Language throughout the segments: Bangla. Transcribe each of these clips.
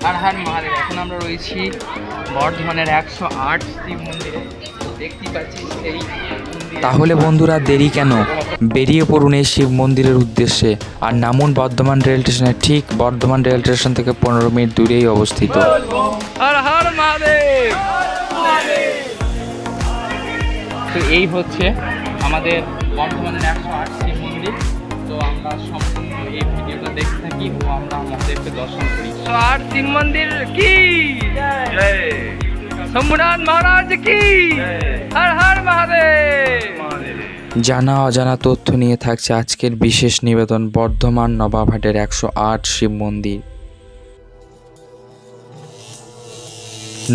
হর হর মহাদেব। এখন আমরা রয়েছি বর্ধমানের 108 শিব মন্দিরে। দেখতে পাচ্ছি সেই তাহলে বন্ধুরা দেরি কেন, বেরিয়ে পড়ুন এই শিব মন্দিরের উদ্দেশ্যে আর নামুন বর্ধমান রেল স্টেশনে। ঠিক বর্ধমান রেল স্টেশন থেকে 15 মিনিট দূরেই অবস্থিত। হর হর মহাদেব। তো এই হচ্ছে আমাদের বর্ধমানের 108 শিব মন্দির। তো আমরা সম্পূর্ণ এই ভিডিওটা দেখতে থাকি ও আমরা মহাদেবকে দর্শন করি। 108 শিব মন্দির কি জয়, শম্ভুনাথ মহারাজ কি হর হর মহাদেব। জানা অজানা তথ্য নিয়ে থাকছে আজকের বিশেষ নিবেদন বর্ধমান নবাবহাটের 108 শিব মন্দির।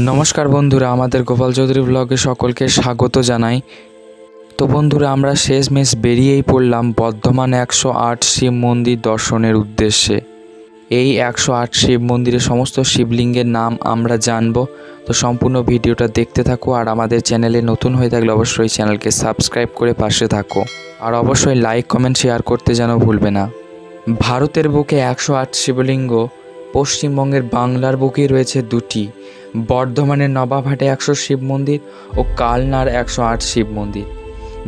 নমস্কার বন্ধুরা, আমাদের গোপাল চৌধুরী ব্লগে সকলকে স্বাগত জানাই। তো বন্ধুরা, আমরা শেষমেশ বেরিয়েই পড়লাম বর্ধমান 108 শিব মন্দির দর্শনের উদ্দেশ্যে। এই 108 শিব মন্দিরের সমস্ত শিবলিঙ্গের নাম আমরা জানব। তো সম্পূর্ণ ভিডিওটা দেখতে থাকো আর আমাদের চ্যানেলে নতুন হয়ে থাকলে অবশ্যই চ্যানেলকে সাবস্ক্রাইব করে পাশে থাকো আর অবশ্যই লাইক কমেন্ট শেয়ার করতে যেন ভুলবে না। ভারতের বুকে 108 শিবলিঙ্গ, পশ্চিমবঙ্গের বাংলার বুকেই রয়েছে দুটি, বর্ধমানের নবাবহাটে 100 শিব মন্দির ও কালনার 108 শিব মন্দির।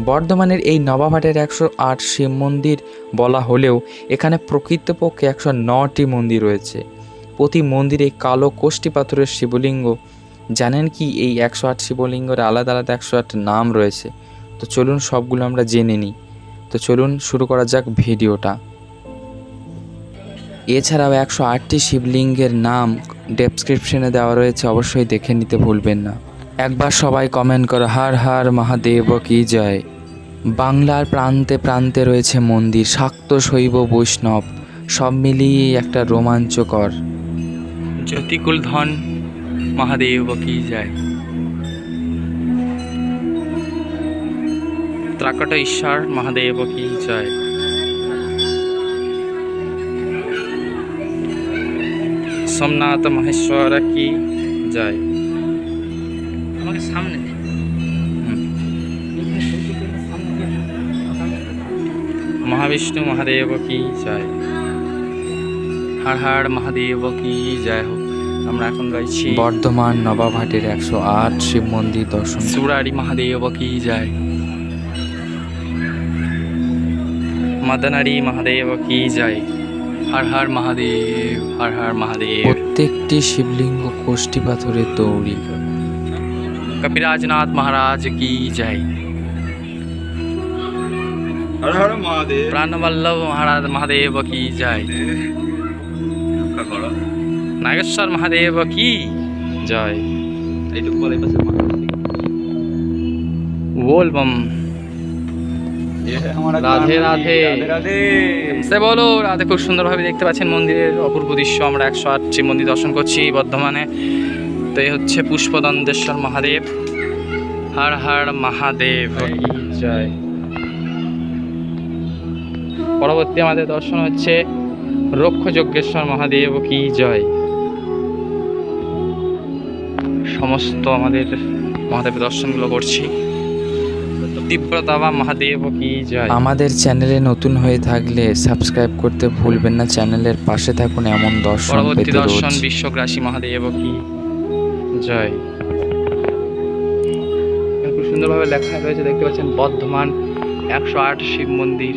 বর্ধমানের এই নবাবহাটের 108 শিব মন্দির বলা হলেও এখানে প্রকৃতপক্ষে 109টি মন্দির রয়েছে। প্রতি মন্দিরে কালো কোষ্ঠী পাথরের শিবলিঙ্গ। জানেন কি এই 108 শিবলিঙ্গের আলাদা আলাদা 108 নাম রয়েছে? তো চলুন সবগুলো আমরা জেনে নিই। তো চলুন শুরু করা যাক ভিডিওটা। এছাড়াও 108টি শিবলিঙ্গের নাম ডেসক্রিপশনে দেওয়া রয়েছে, অবশ্যই দেখে নিতে ভুলবেন না। একবার সবাই কমেন্ট করো হর হর মহাদেব কি জয়। বাংলার প্রান্তে প্রান্তে রয়েছে মন্দির, শাক্ত শৈব বৈষ্ণব সব মিলিয়ে একটা রোমাঞ্চকর। জ্যোতিকুল ধন মহাদেব কি জয়। ত্রাকট ঈশ্বর মহাদেব কি জয়। সোমনাথ মহেশ্বর কি জয়। আমাকে সামনে মহাবিষ্ণু মহাদেব কি জয়। হর হর মহাদেব কি জয় হোক। আমরা এখন রয়েছি বর্ধমান নবাবহাটের 108 শিব মন্দির দর্শন। সুরারি মহাদেব কি জয়। মদনারি মহাদেব কি জয়। হর হর মহাদেব, হর হর মহাদেব। প্রত্যেকটি শিবলিঙ্গ কোষ্ঠী পাথরের তৈরি। কপিরাজনাথ মহারাজ কি জয়। হর হর মহাদেব। প্রাণবল্লভ মহারাজ মহাদেব কি জয়। নাগেশ্বর মহাদেব কি জয়। এইটুকু বলে পাশে बोल बम। রাধে রাধে রাধে। সে বলো রাধে। খুব সুন্দরভাবে দেখতে পাচ্ছেন মন্দিরের অপূর্ব দৃশ্য। আমরা 108 শিব মন্দির দর্শন করছি বর্ধমানে। তো এই হচ্ছে পুষ্পদন্তেশ্বর মহাদেব। হর হর মহাদেব কি জয়। পরবর্তী আমাদের দর্শন হচ্ছে রক্ষ যজ্ঞেশ্বর মহাদেব কি জয়। সমস্ত আমাদের মহাদেবের দর্শনগুলো করছি। তীব্রতাবা মহাদেব কি জয়। আমাদের চ্যানেলে নতুন হয়ে থাকলে সাবস্ক্রাইব করতে ভুলবেন না, চ্যানেলের পাশে থাকুন এমন দর্শন পরবর্তী পেতে দর্শন রোজ। বিশ্বগ্রাসী মহাদেব কি জয়। খুব সুন্দরভাবে লেখা রয়েছে, দেখতে পাচ্ছেন বর্ধমান 108 শিব মন্দির।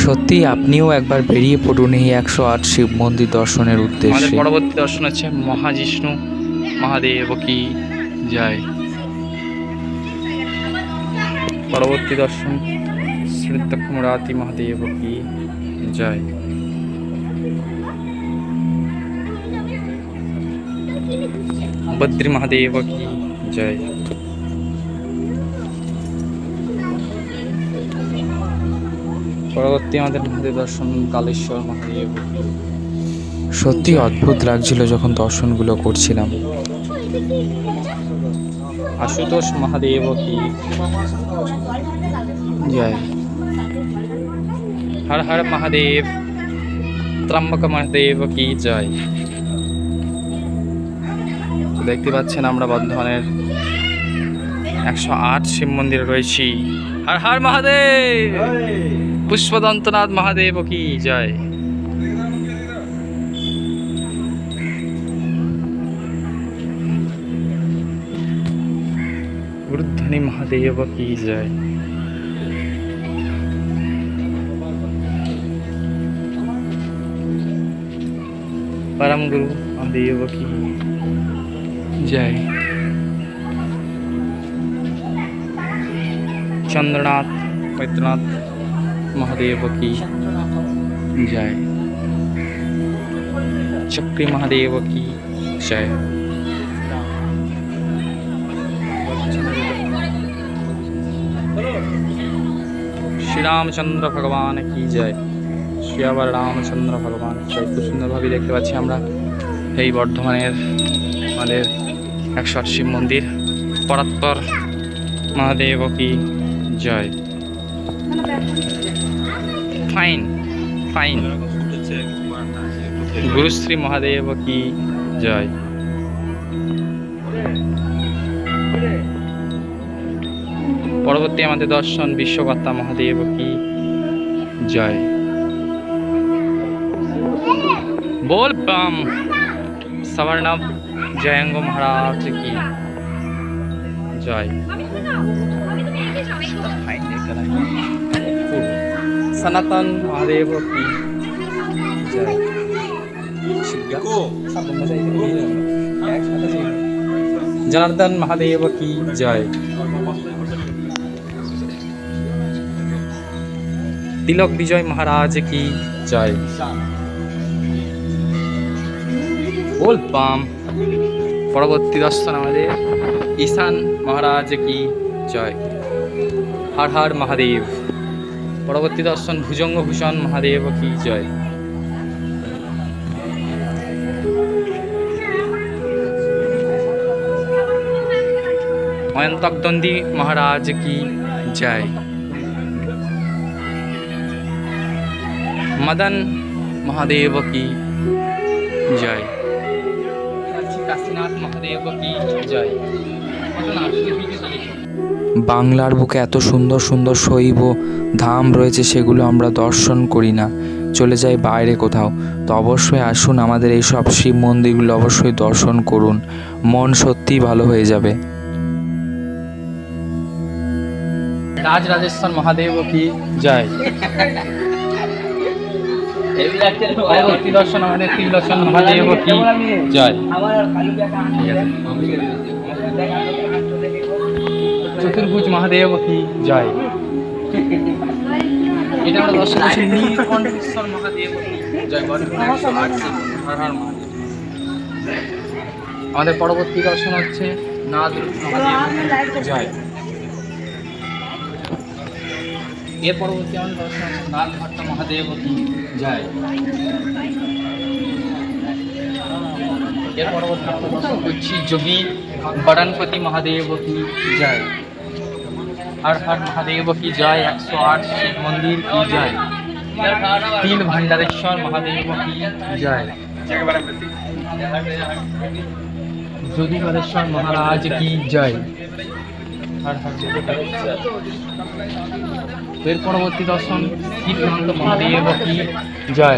সত্যি আপনিও একবার বেরিয়ে পড়ুন এই 108 শিব মন্দির দর্শনের আমাদের উদ্দেশ্যে। পরবর্তী দর্শন হচ্ছে মহাজিষ্ণু মহাদেব কি জয়। পরবর্তী দর্শন সিদ্ধক্ষমরাতি মহাদেব কি জয়। বদ্রী মহাদেব কি জয়। পরবর্তী আমাদের মহাদেব দর্শন কালেশ্বর মহাদেব। সত্যি অদ্ভুত লাগছিল যখন দর্শনগুলো করছিলাম। আশুতোষ মহাদেব কি জয়। হর হর মহাদেব। ত্রম্বক মহাদেব কি জয়। দেখতে পাচ্ছেন আমরা বর্ধমানের 108 শিব মন্দিরে রয়েছি। হর হর মহাদেব। পুষ্পদন্তনাথ মহাদেব কি জয়। धनी महादेव की जय। परम गुरु महादेव की जय। चंद्रनाथ वैद्यनाथ महादेव की जय। चक्री महादेव की जय। श्री रामचंद्र भगवान की जय। श्री আবার রামচন্দ্র ভগবান জয়। খুব সুন্দরভাবে দেখতে পাচ্ছি আমরা এই বর্ধমানের আমাদের 108 শিব মন্দির। পরাৎপর মহাদেব কি জয়। Fine fine. গুরুশ্রী মহাদেব কি জয়। পরবর্তী আমাদের দর্শন বিশ্বকর্তা মহাদেব কি জয়। बोल बम। सवर्णव जयंग महाराज की जय। सनातन महादेव की जय। जनार्दन महादेव की जय। तिलक विजय महाराज की जय। बोल पाम। পরবর্তী দর্শন আমাদের ঈশান মহারাজ কি জয়। হর হর মহাদেব। পরবর্তী দর্শন ভুজঙ্গ ভূষণ মহাদেব কি জয়। ময়ন্তক দন্ডী মহারাজ কি জয়। मदन महादेव की जय। काशीनाथ महादेव की जय। বাংলার বুকে এত সুন্দর সুন্দর শৈব ধাম রয়েছে, সেগুলো আমরা দর্শন করি না, চলে যাই বাইরে কোথাও। তো অবশ্যই আসুন, আমাদের এই সব শিব মন্দিরগুলো অবশ্যই দর্শন করুন, মন সত্যিই ভালো হয়ে যাবে। राजराजेश्वर महादेव की जय। পরবর্তী দর্শন আমাদের ত্রিলোচন মহাদেব কি জয়। চতুর্ভুজ মহাদেব কি জয়। এটা আমরা দর্শন করছি নীলকণ্ঠেশ্বর মহাদেব কি জয়। আমাদের পরবর্তী দর্শন হচ্ছে নাদ মহাদেব জয়। এর পরবর্তী আমাদের দর্শন হচ্ছে নাগ ভট্ট মহাদেব কি জয়। এর পরবর্তী আমরা দর্শন করছি যোগী বরণপতি মহাদেব কি জয়। हर हर महादेव की जय। 108 शिव मंदिर की जय। तीन भंडारेश्वर महादेव की जय। जोगीवरेश्वर महाराज की जय। हर हर फिर परवर्ती दर्शन शीतकांत महादेव की जय।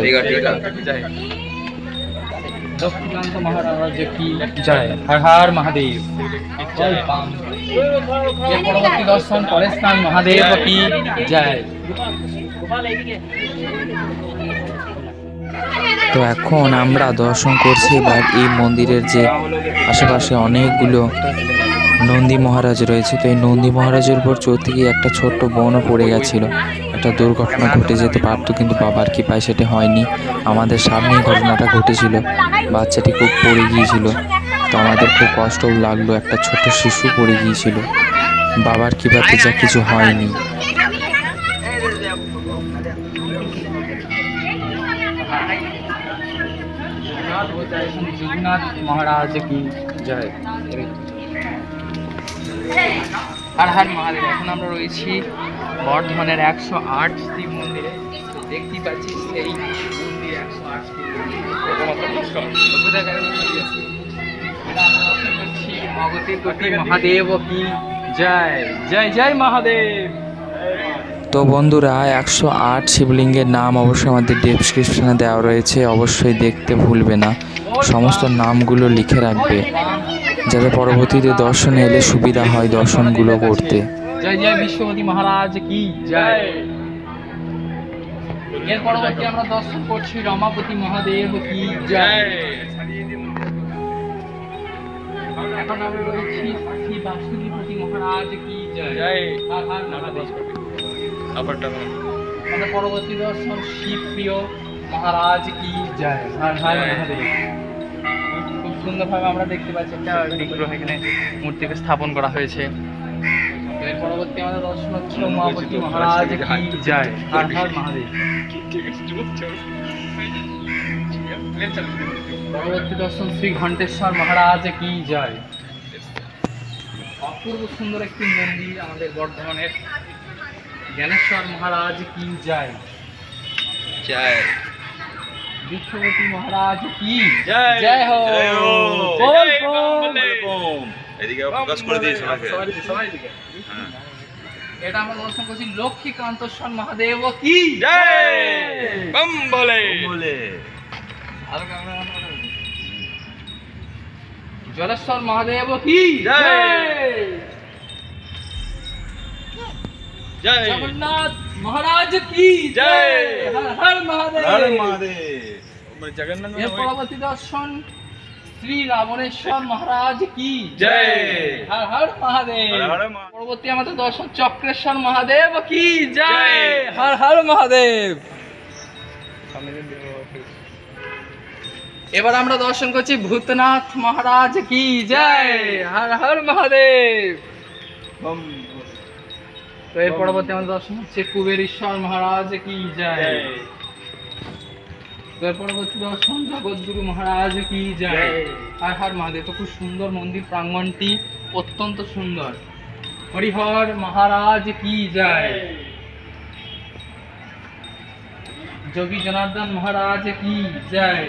दक्षिणांत महाराज की जय। हर हर महादेव। परवर्ती दर्शन परेशनाथ महादेव की जय। তো এখন আমরা দর্শন করছি এবার এই মন্দিরের যে আশেপাশে অনেকগুলো নন্দী মহারাজ রয়েছে। তো এই নন্দী মহারাজের উপর চড়তে গিয়ে একটা ছোট্ট বোনও পড়ে গেছিলো। একটা দুর্ঘটনা ঘটে যেতে পারতো, কিন্তু বাবার কৃপায় সেটা হয়নি। আমাদের সামনেই ঘটনাটা ঘটেছিল, বাচ্চাটি খুব পড়ে গিয়েছিল। তো আমাদের খুব কষ্টও লাগলো, একটা ছোট শিশু পড়ে গিয়েছিল। বাবার কৃপাতে যা কিছু হয়নি। जगन्नाथ महाराज की जय। हर हर महादेव। এখন আমরা রয়েছি বর্ধমানের 108 শিব মন্দিরে। দেখতে পাচ্ছি সেই মন্দির 108 महादेव की जय। जय जय महादेव। তো বন্ধুরা 108 শিবলিঙ্গের নাম অবশ্যই আমাদের ডেসক্রিপশনে দেওয়া রয়েছে, অবশ্যই দেখতে ভুলবে না, সমস্ত নামগুলো লিখে রাখবে। যাতে পরবর্তীতে দর্শনে এলে সুবিধা হয় দর্শনগুলো করতে। জয় জয় বিশ্বপতি মহারাজ কি জয়। এর পরবর্তী আমরা দর্শন করছি রমাপতি মহাদেব কি জয়। এখন আমরা রয়েছি শ্রী বাসুদেবপতি মহারাজ কি জয়। হর হর মহাদেব। আমাদের পরবর্তী দর্শন শিবপ্রিয় মহারাজ কি জয়। হর হর মহাদেব। খুব সুন্দরভাবে আমরা দেখতে পাচ্ছি একটা বিগ্রহ এখানে মূর্তিকে স্থাপন করা হয়েছে। এর পরবর্তী আমাদের দর্শন হচ্ছে উমাপতি মহারাজ কি জয়। হর হর মহাদেব। পরবর্তী দর্শন শ্রী ঘণ্টেশ্বর মহারাজ কি জয়। অপূর্ব সুন্দর একটি মন্দির আমাদের বর্ধমানের জ্ঞানেশ্বর মহারাজ কি জয়। জয় বিশ্বপতি মহারাজ কি জয়। জয় হো। জয় হো। বল বম। এদিকে ফোকাস করে দিই সবাইকে। হ্যাঁ। এটা আমরা দর্শন করছি লক্ষ্মীকান্তস্বর মহাদেব কি জয়। বম বলে জলেশ্বর মহাদেব কি জয়। জয় জগন্নাথ মহারাজ কি জয়। হর হর মহাদেব। হর মহাদেব। জগন্নাথ এর পরবর্তী দর্শন শ্রী রাবণেশ্বর মহারাজ কি জয়। হর হর মহাদেব। হর হর মহাদেব। পরবর্তী আমাদের দর্শন চক্রেশ্বর মহাদেব কি জয়। জয়। হর হর মহাদেব। এবার আমরা দর্শন করছি ভূতনাথ মহারাজ কি জয়। হর হর মহাদেব। তো এর পরবর্তী আমাদের দর্শন হচ্ছে কুবেরেশ্বর মহারাজ কি জয়। তো এর পরবর্তী দর্শন জগৎগুরু মহারাজ কি জয়। হর হর মহাদেব। তো খুব সুন্দর মন্দির প্রাঙ্গণটি, অত্যন্ত সুন্দর। হরিহর মহারাজ কি জয়। যোগী জনার্দন মহারাজ কি জয়।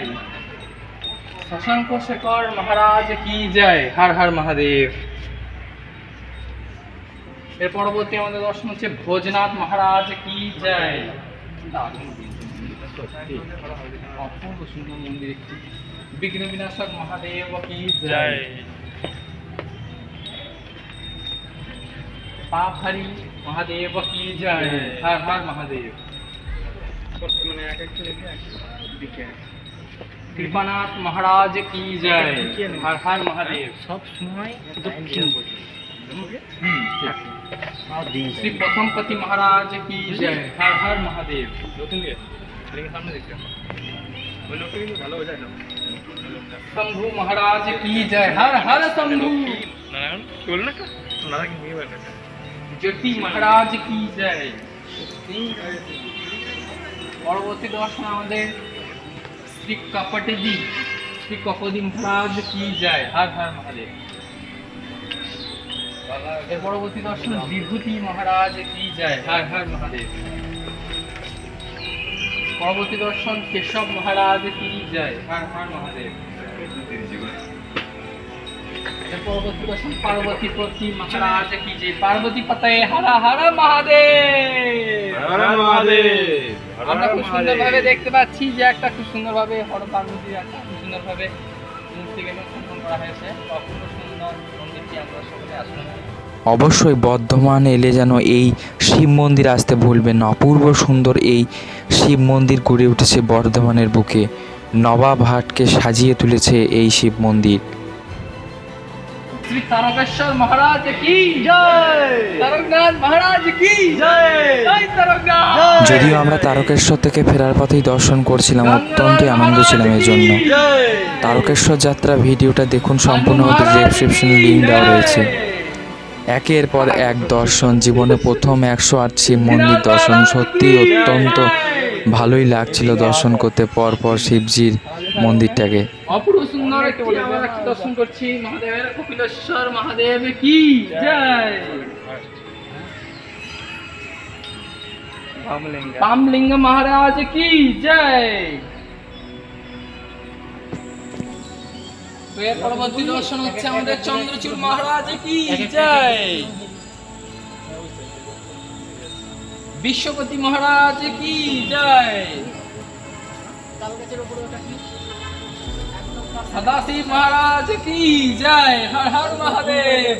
শশাঙ্ক শেখর মহারাজ কি জয়। হর হর মহাদেব। এর পরবর্তী আমাদের দর্শন হচ্ছে ভোজনাথ মহারাজ কি জয়। অপূর্ব সুন্দর মন্দির একটি। বিঘ্ন বিনাশক মহাদেব কি জয়। পাপহারি মহাদেব কি জয়। হর হর মহাদেব। কৃপানাথ মহারাজ কি জয়। হর হর মহাদেব। সব সময় শ্রী প্রথমপতি মহারাজ কি জয়। হর হর মহাদেব। शंभू महाराज की जय। हर हर शंभू। ज्योति महाराज की जय। পরবর্তী দর্শন আমাদের শ্রী কপটেজি শ্রী কপদি মহারাজ কি জয়। হর হর মহাদেব। এর পরবর্তী দর্শন বিভূতি মহারাজ কি জয়। হর হর মহাদেব। পরবর্তী দর্শন কেশব মহারাজ কি জয়। হর হর মহাদেব। পরবর্তী দর্শন পার্বতীপতি মহারাজ কি জয়। পার্বতী পতে হর হর মহাদেব। হর হর মহাদেব। আমরা খুব সুন্দরভাবে দেখতে পাচ্ছি যে একটা খুব সুন্দরভাবে হর পার্বতীর একটা খুব সুন্দরভাবে মূর্তিকে স্থাপন করা হয়েছে। অপূর্ব সুন্দর মন্দিরটি আমরা সকলে আসুন। অবশ্যই বর্ধমান এলে যেন এই শিব মন্দির আসতে ভুলবেন না। অপূর্ব সুন্দর এই শিব মন্দির গড়ে উঠেছে বর্ধমানের বুকে। নবাব হাটকে সাজিয়ে তুলেছে এই শিব মন্দির। শ্রী তারকেশ্বর মহারাজ কি জয়। তারকনাথ মহারাজ কি জয়। জয় তারকনাথ। যদিও আমরা তারকেশ্বর থেকে ফেরার পথেই দর্শন করছিলাম, অত্যন্ত আনন্দ ছিলাম এর জন্য। তারকেশ্বর যাত্রা ভিডিওটা দেখুন, সম্পূর্ণ ডেসক্রিপশনে লিংক দেওয়া রয়েছে। একের পর এক দর্শন, জীবনে প্রথম 108 শিব মন্দির দর্শন। সত্যি অত্যন্ত ভালোই লাগছিল দর্শন করতে পরপর শিবজির মন্দিরটাকে। অপূর্ব সুন্দর একটি আমরা দর্শন করছি মহাদেবের কপিলেশ্বর মহাদেব কি জয়। পামলিঙ্গ মহারাজ কি জয়। এর পরবর্তী দর্শন হচ্ছে আমাদের চন্দ্রচূড় মহারাজ কি জয়। বিশ্বপতি মহারাজ কি জয়। सदाशिव महाराज की जय। हर हर महादेव।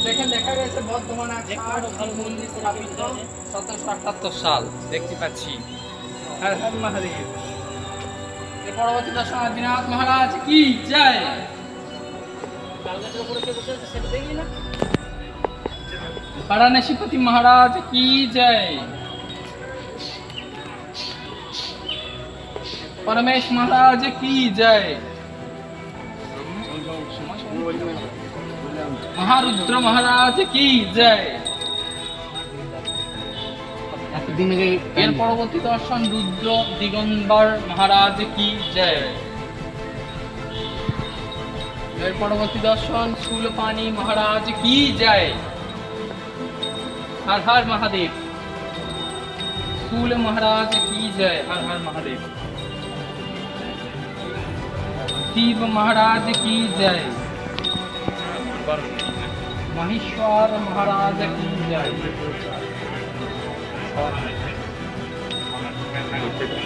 দেখেন দেখা গেছে বর্তমানে 108 মন্দির স্থাপিত 1778 সাল দেখতে পাচ্ছি। হর হর মহাদেব। এর পরবর্তী দর্শন আদিনাথ মহারাজ কি জয়। বারাণসীপতি মহারাজ কি জয়। परमेश महाराज की जय। महारुद्र महाराज की जय। एर परवर्ती दर्शन रुद्र दिगंबर महाराज की जय। एर परवर्ती दर्शन शूलपाणी महाराज की जय। हर हर महादेव। शूल महाराज की जय। हर हर महादेव। शिव महाराज की जय। महेश्वर महाराज की जय।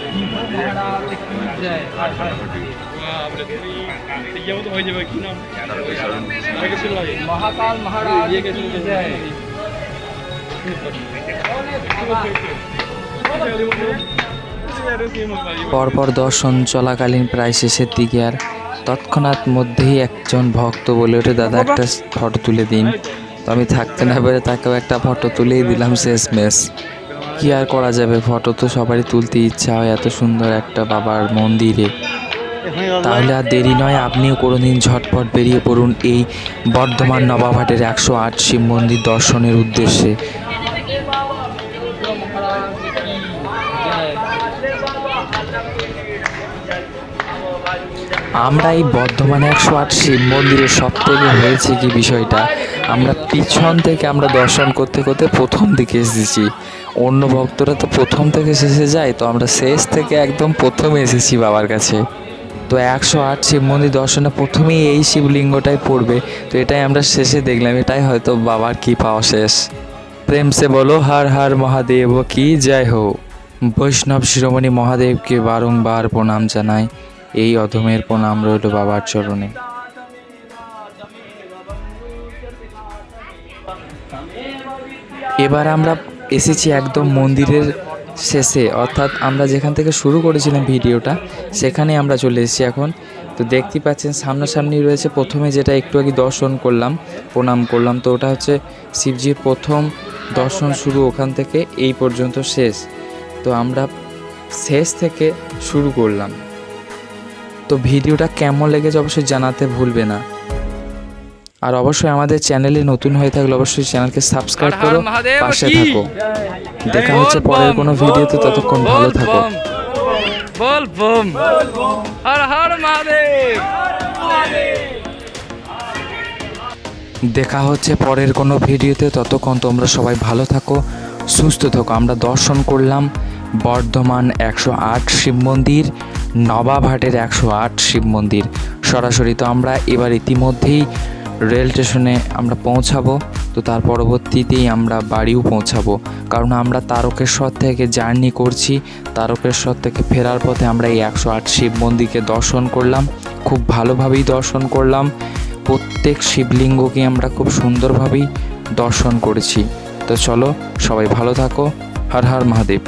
शिव महाराज की जय। महाकाल महाराज की जय। পরপর দর্শন চলাকালীন প্রায় শেষের দিকে আর তৎক্ষণাৎ মধ্যেই একজন ভক্ত বলে ওঠে, দাদা একটা ফটো তুলে দিন। তো আমি থাকতে না পেরে তাকেও একটা ফটো তুলেই দিলাম শেষমেশ। কি আর করা যাবে, ফটো তো সবারই তুলতে ইচ্ছা হয় এত সুন্দর একটা বাবার মন্দিরে। তাহলে আর দেরি নয়, আপনিও কোনোদিন ঝটপট বেরিয়ে পড়ুন এই বর্ধমান নবাবহাটের 108 শিব মন্দির দর্শনের উদ্দেশ্যে। আমরা এই বর্ধমানে 108 শিব মন্দিরের সব থেকে হয়েছে কি বিষয়টা, আমরা পিছন থেকে আমরা দর্শন করতে করতে প্রথম দিকে এসেছি। অন্য ভক্তরা তো প্রথম থেকে শেষে যায়, তো আমরা শেষ থেকে একদম প্রথমে এসেছি বাবার কাছে। তো 108 শিব মন্দির দর্শনে প্রথমেই এই শিবলিঙ্গটাই পড়বে, তো এটাই আমরা শেষে দেখলাম। এটাই হয়তো বাবার কি পাওয়া শেষ। প্রেম সে বলো হর হর মহাদেব কি জয় হো। বৈষ্ণব শিরোমণি মহাদেবকে বারংবার প্রণাম জানাই। এই অধমের প্রণাম রইল বাবার চরণে। এবার আমরা এসেছি একদম মন্দিরের শেষে, অর্থাৎ আমরা যেখান থেকে শুরু করেছিলাম ভিডিওটা সেখানে আমরা চলে এসেছি এখন। তো দেখতে পাচ্ছেন সামনাসামনি রয়েছে প্রথমে যেটা একটু আগে দর্শন করলাম, প্রণাম করলাম, তো ওটা হচ্ছে শিবজির প্রথম দর্শন শুরু, ওখান থেকে এই পর্যন্ত শেষ। তো আমরা শেষ থেকে শুরু করলাম। তো ভিডিওটা কেমন লেগেছে অবশ্যই জানাতে ভুলবে না। আর অবশ্যই আমাদের চ্যানেলে নতুন হয়ে থাকলে অবশ্যই চ্যানেলকে সাবস্ক্রাইব করো, পাশে থাকো। দেখা হচ্ছে পরের কোনো ভিডিওতে, ততক্ষণ ভালো থাকো। বল বম হর হর মহাদেব। দেখা হচ্ছে পরের কোনো ভিডিওতে, ততক্ষণ তোমরা সবাই ভালো থাকো, সুস্থ থাকো। আমরা দর্শন করলাম বর্ধমান 108 শিব মন্দির, নবাবহাটের 108 শিব মন্দির সরাসরি। তো আমরা এবার ইতিমধ্যেই রেল স্টেশনে আমরা পৌঁছাবো, তো তার পরবর্তীতেই আমরা বাড়িও পৌঁছাবো, কারণ আমরা তারকেশ্বর থেকে জার্নি করছি। তারকেশ্বর থেকে ফেরার পথে আমরা এই 108 শিব মন্দিরকে দর্শন করলাম, খুব ভালোভাবেই দর্শন করলাম। প্রত্যেক শিবলিঙ্গকে আমরা খুব সুন্দরভাবেই দর্শন করেছি। তো চলো সবাই ভালো থাকো, হর হর মহাদেব।